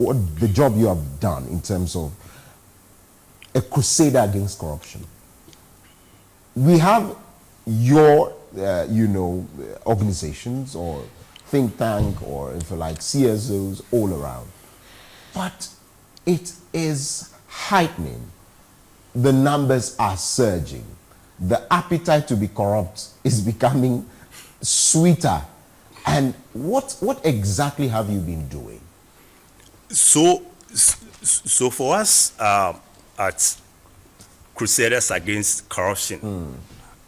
the job you have done in terms of a crusader against corruption. We have your, organizations or think tank or if you like CSOs all around, but it is heightening. The numbers are surging. The appetite to be corrupt is becoming sweeter. And what exactly have you been doing? So for us at Crusaders Against Corruption,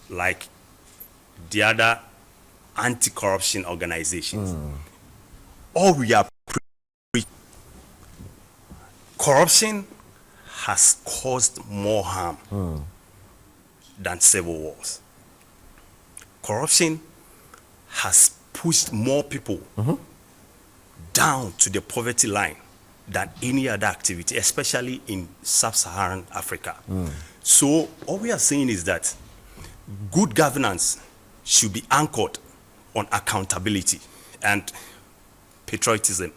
like the other anti-corruption organizations, all we are corruption has caused more harm than civil wars. Corruption has pushed more people down to the poverty line than any other activity, especially in sub-Saharan Africa. So all we are saying is that good governance should be anchored on accountability and patriotism.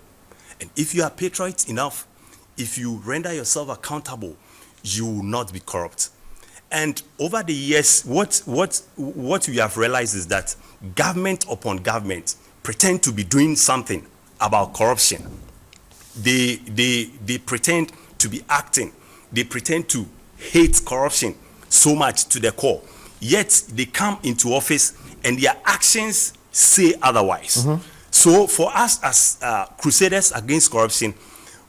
And if you are patriot enough, if you render yourself accountable, you will not be corrupt. And over the years, what we have realized is that government upon government pretend to be doing something about corruption. They pretend to be acting. They pretend to hate corruption so much to the core. Yet they come into office and their actions say otherwise. So for us as Crusaders Against Corruption,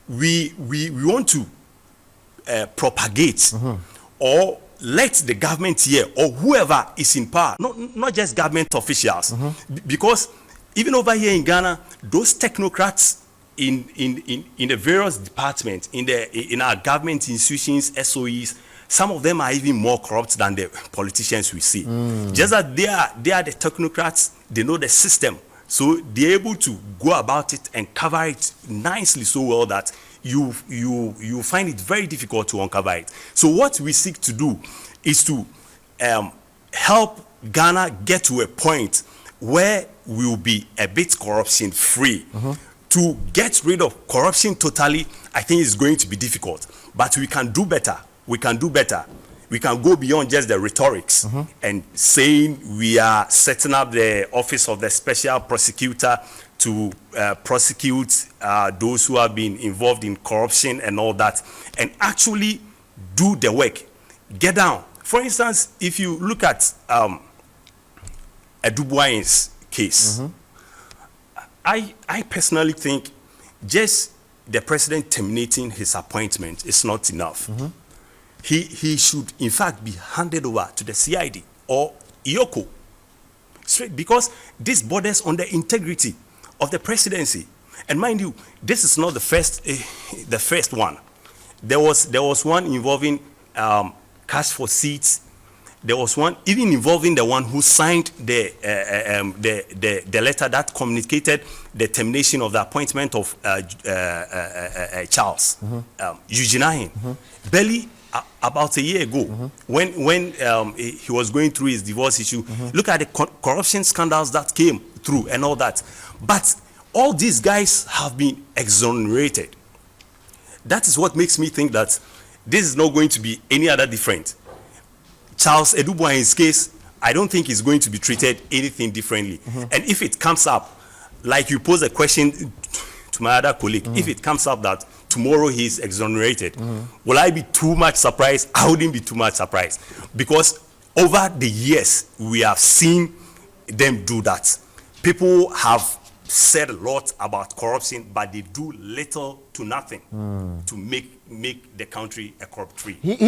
we want to propagate or let the government here or whoever is in power, not just government officials, because even over here in Ghana, those technocrats in the various departments, in our government institutions, SOEs, some of them are even more corrupt than the politicians we see. Just that they are the technocrats, they know the system, so they're able to go about it and cover it nicely so well that you find it very difficult to uncover it. So what we seek to do is to help Ghana get to a point where we will be a bit corruption free. To get rid of corruption totally, I think it's going to be difficult, but we can do better. We can do better. We can go beyond just the rhetorics and saying we are setting up the office of the special prosecutor to prosecute those who have been involved in corruption and all that, and actually do the work. Get down. For instance, if you look at Dubois' case, I personally think just the president terminating his appointment is not enough. He should, in fact, be handed over to the CID or IOCO, straight, because this borders on the integrity of the presidency. And mind you, this is not the first one. There was one involving cash for seats. There was one even involving the one who signed the letter that communicated the termination of the appointment of Charles Eugene. Barely about a year ago, when he was going through his divorce issue. Look at the corruption scandals that came through and all that. But all these guys have been exonerated. That is what makes me think that this is not going to be any other different. Charles Edubua's case, I don't think is going to be treated anything differently. And if it comes up, like you pose a question to my other colleague, if it comes up that tomorrow he's exonerated, will I be too much surprised? I wouldn't be too much surprised, because over the years we have seen them do that. People have said a lot about corruption, but they do little to nothing to make the country a corrupt-free.